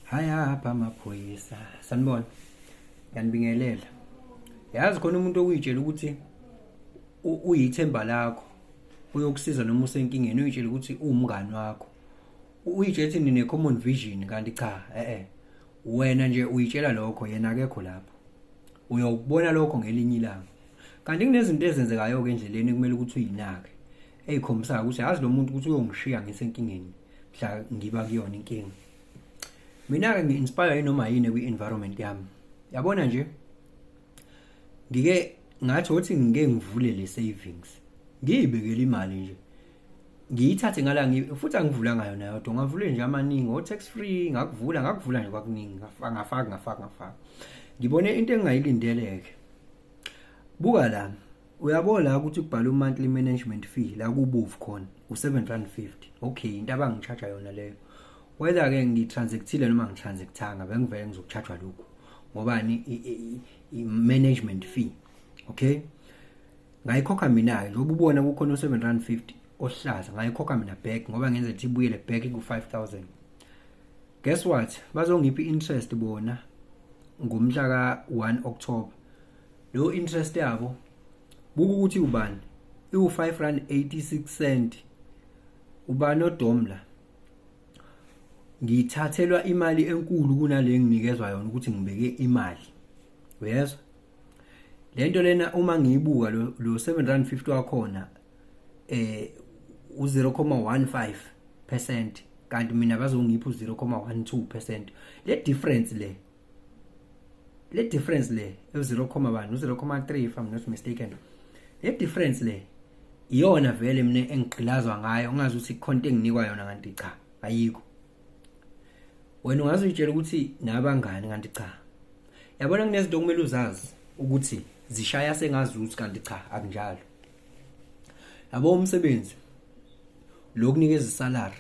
Haya apha amaphoyisa sanibona ngiyanibingelela yazi khona umuntu okuyitshela ukuthi uyithemba lakho uyokusiza noma usenkingeni uyitshela ukuthi uwumngani wakho uyitshela ukuthi nine common vision kanti cha wena nje uyitshela lokho yena akekho lapho uyokubona lokho ngelinye ilanga kanti kunezinto ezenzekayo ke endleleni kumele ukuthi uyinake ezikhombisa ukuthi yazi lo muntu ukuthi uyongishiya ngisenkingeni mhla ngiba kuyona inkinga. Mina-ke ngi-inspire noma yini kwi-environment yami yabona nje ngike ngathi ukuthi ngike ngivule le savings ngiyibekele imali nje ngiyithathe ngala futhi angivula ngayo nayo yodwa ngavule nje amaningi o tax free ngakuvula nje kwakuningi ngafaka ngibone into engayilindeleke buka la uyabona la ukuthi kubhala monthly management fee la kubovu khona u7.50 okay into abangicharge yona leyo whether ke ngitransactile noma ngitransactanga bengivele ngizokchargewa lokho ngobani i-management fee okay ngayikhokha mina njengoba ubona kukhona u7.50 ohlaza ngayikhokha mina back ngoba ngenza ukuthi ibuyele back ku5000. Guess what bazongipha interest bona ngomhla ka 1 October lo interest yabo buku ukuthi ubani u5.86 ubani odomla ngithathelwa imali enkulu kunale nginikezwa yona ukuthi ngibeke imali uyezwa lento lena uma ngiyibuka lo 7.50 wakhona u0.15% kanti mina bazongipha u0.12%. le difference le u0.3 if I'm not mistaken le difference le iyona vele mina engigqilazwa ngayo ungazi ukuthi icontent enginikwa yona kanti cha ayikho. Wena ungazitshela ukuthi nabangani kanti cha yabona kunezinto kumele uzazi ukuthi zishaya sengazuthi kanti cha akunjalo. Yabo umsebenzi lokunikeza isalary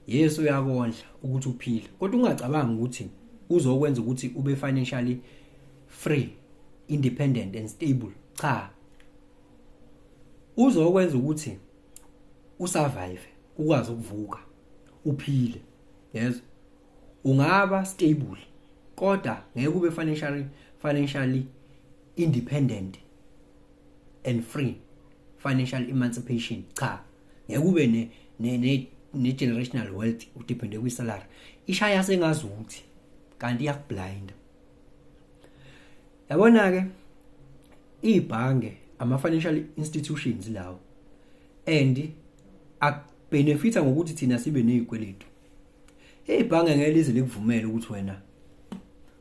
yeso uyakondla ukuthi uphile kodwa ungacabanga ukuthi uzokwenza ukuthi ube financially free, independent and stable. Cha, uzokwenza ukuthi usurvive, ukwazi ukuvuka, uphile. Yes, ungaba stable kodwa ngeke ube financially independent and free, financial emancipation. Cha, ngeke ube ne generational wealth udepende kwi salary. Ishaya sengazuthi kanti iyakublind. Yabona ke ibhange ama financial institutions lawo and akbenefita ngokuthi thina sibe nezikweletu. Ibhange ngeke lize likuvumele ukuthi wena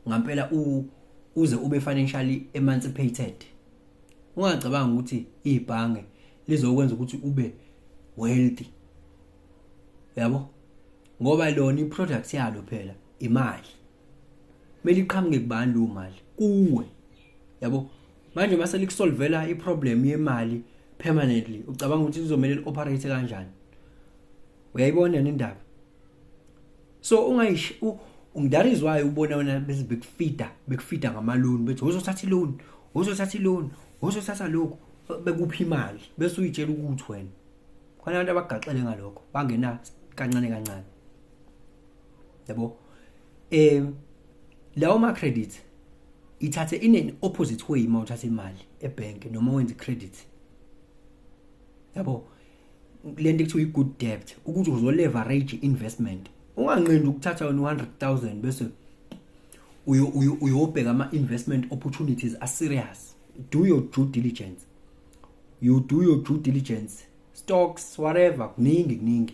ngampela uze ube financially emancipated. Ungacabanga ukuthi ibhange lizokwenza ukuthi ube wealthy. Yabo? Ngoba lona iproduct yalo phela imali. Mele iqhamuke kubani lo mali? Kuwe. Yabo? Manje mase likusolvela iproblem yemali permanently. Ucabanga ukuthi lizomela operate kanjani? Uyayibona indaba? So ungidarizwayo ubona wena bese bekufida ngama-loan bethi uzothatha i-loan uzothatha lokho bekuphi imali bese uyitshela ukuthi wena khona abantu abagaxele ngalokho bangena kancane. Yabo? Lawo ma credit ithathe in an opposite way uma uthatha imali ebank noma wenza credit. Yabo? Lento ekuthiwa i-good debt ukuthi uzoleverage investment. Unganqindi ukuthatha 100,000 bese uyobheka ama investment opportunities are serious. Do your due diligence. You do your due diligence. Stocks whatever kuningi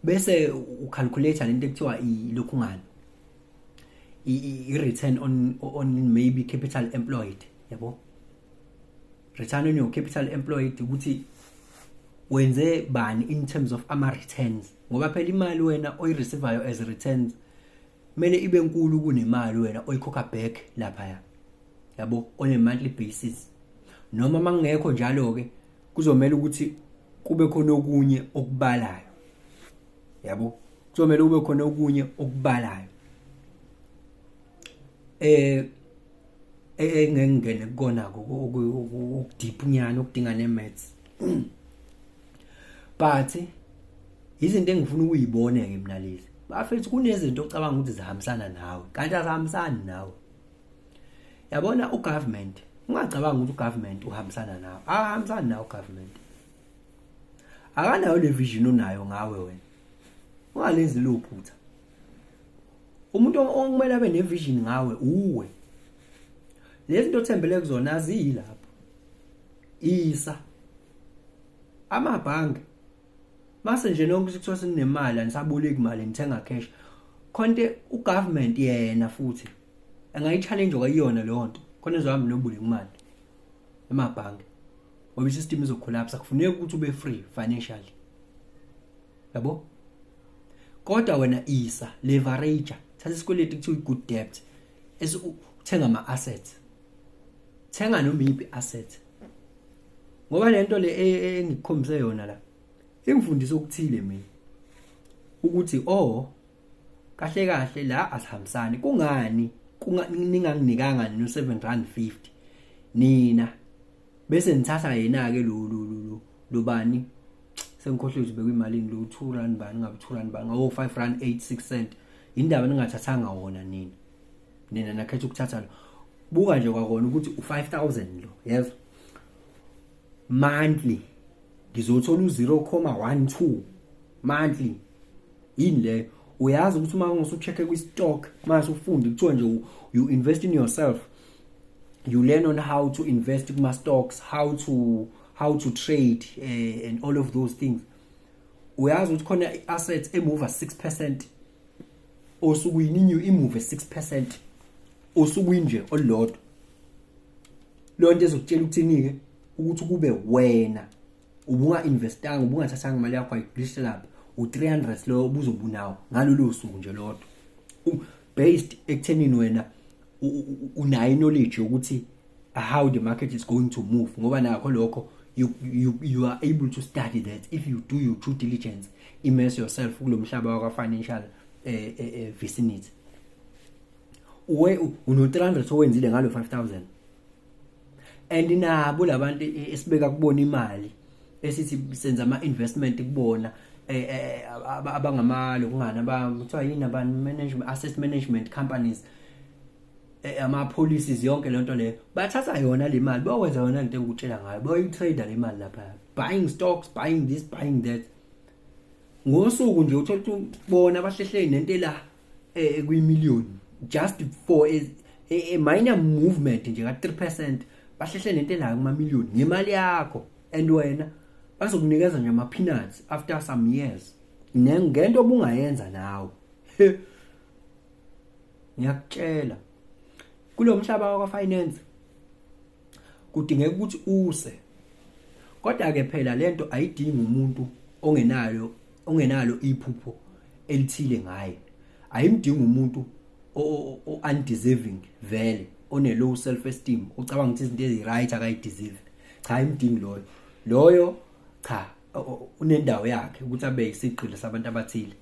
bese ucalculate lento ekuthiwa ilokhungana i-return on maybe capital employed. Yabo? Return on your capital employed ukuthi wenze bani in terms of ama returns ngoba phela imali wena oyireceivayo as returns mele ibe enkulu kunemali wena oyikhokha back lapha. Yabo? On a monthly basis noma mangekho njalo ke kuzomela ukuthi kube khona okunye okubalayo. Yabo? Kuzomela kube khona okunye okubalayo engengene kukona okudeep nyana okudinga nemaths. But izinto engifuna ukuyibona ke mina lezi bafethu kunezinto ocabanga ukuthi zihambisana nawe kanti azihambisani nawe. Yabona ugovernment, ungacabanga ukuthi ugovernment uhambisana nawe. Ahambisani nawe ugovernment. Akanayo le vision onayo ngawe wena. Ungalenzi lo phutha. Umuntu okumele abe ne vision ngawe uwe. Lezi zinto othembele kuzona azilapho. Isa amabhange mase nje nonke sikuthiwa sekunemali anisaboleki imali nithenga cash konke ugovernment yena futhi angayi-challenge okayiyona leyo nto khona ezohamba noboleka imali emabhange ngoba i-system izocollapse. Kufuneka ukuthi ube free financially, yabo. Kodwa wena isa leverage, thatha isikweletu kuthiwa i-good debt esuthenga ama-assets, thenga noma iyiphi asset. Ngoba lento le engikhombise yona la ingifundisa ukuthile mina ukuthi kahle kahle la asihambisani. Kungani ninganginikanga no 750 nina bese nithatha yena ke lo bani sengikhohle ukuthi bekuyimali lo 2 rand bani ngabe 2 rand bani ngawo 5 rand 86 cent indaba ningathathanga wona nina nakhetha ukuthatha lo. Buka nje kwakona ukuthi u5000 lo, yes, monthly ngizothola u0.12 monthly. Yini le uyazi ukuthi uma ungusucheck kwi-stock mase ufunde kuthiwa nje you invest in yourself, you learn on how to invest kuma stocks, how to trade and all of those things. Uyazi ukuthi khona assets emove 6% osukwini new imove 6% osukwini nje olodwa. Lo nto ezokutshela ukuthini ke ukuthi kube wena ubunga investanga ubungathathanga imali yakho ayiglishe lapha u300 lo ubuzobunawo ngalolu suku nje lodwa, based ekuthenini wena unayo knowledge ukuthi how the market is going to move. Ngoba nakho lokho you are able to study that if you do your due diligence, immerse yourself kulo mhlaba wakwa financial vicinity. Uwe uno 300 owenzile ngalo 5000 and nabo labantu esibeka kubona imali esithi senza ama investment kubona abangamalo kungani kuthiwa yini abantu management asset management companies, ama policies yonke lento leyo bathatha yona le mali bawenza yona into engikutshela ngayo, bayitrader le mali lapha, buying stocks, buying this, buying that. Ngosuku nje uthola ukuthi bona bahlehle nento la kwi-million just for a minor movement nje ka 3%, bahlehle nento la kuma million ngemali yakho, and wena bazokunikeza nje ama peanuts after some years ngento obungayenza nawe. Ngiyakutshela kulo mhlaba wakwa finance kudingeka ukuthi use, kodwa ke phela lento ayidingi umuntu ongenalo iphupho elithile ngaye, ayimdingi umuntu undeserving vele, one low self esteem, ucabanga ukuthi izinto eziright akayideserve. Cha, ayimdingi loyo cha, unendawo yakhe ukuthi abe isigqila sabantu abathile.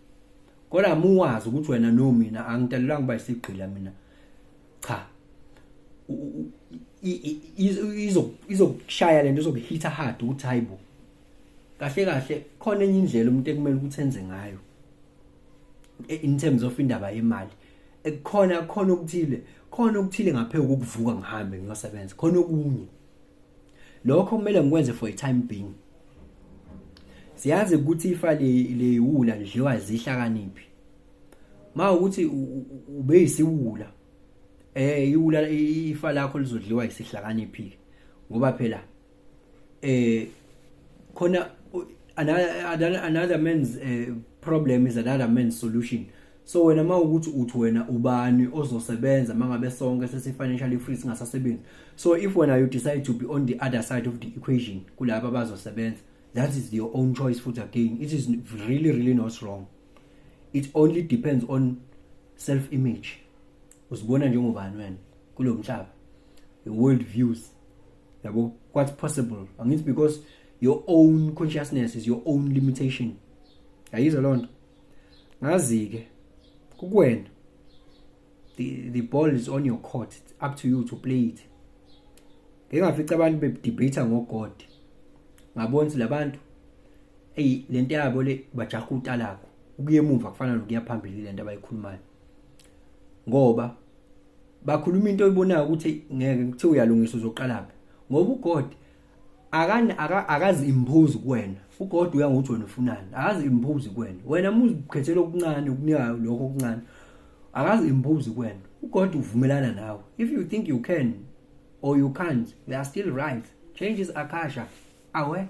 Kodwa muwazi ukuthi wena no mina angidalelanga kuba isigqila mina, cha, izokushaya lento, izokuhita hard ukuthi hayibo kahle kahle khona enye indlela umuntu ekumele ukuthi enze ngayo in terms of indaba yemali. Khona okuthile ngaphezulu kokuvuka ngihambe ngiyosebenza, khona okunye lokho kumele ngikwenze for a time being. Siyazi ukuthi ifa le wula lidliwa zihlakaniphi. Mawukuthi ube isiwula, iwula ifa lakho lizodliwa isihlakaniphi, ngoba phela khona another man's problem is another man's solution. So wena mawukuthi uthi wena ubani ozosebenza mangabe sonke sesi-financially free singasasebenzi, so if when you decide to be on the other side of the equation kulabo abazosebenza, that is your own choice futhi again. It is really not wrong. It only depends on self image. Uzibona njengobani wena kulo mhlaba, your world views, yabo, what's possible, and it's because your own consciousness is your own limitation. Ayizwa lonto ngazi ke kukwena, the ball is on your court, it's up to you to play it. Ngingafica abantu bedebate ngogod, ngabona labantu lento yabo le bajaha utalako ukuye emuva kufana nokuya phambili lento abayikhulumayo, ngoba bakhuluma into oyibonayo ukuthi ngeke kuthiwe uyalungisa uzoqala phi, ngoba uGod akazi impose kuwena. uGod uyangokuthi wena ufunani, akazi impose kuwena. Wena muzikhethela okuncane ukunika lokho okuncane, akazi impose kuwena. uGod uvumelana nawe. If you think you can or you can't, they are still right. Change is akasha. Awe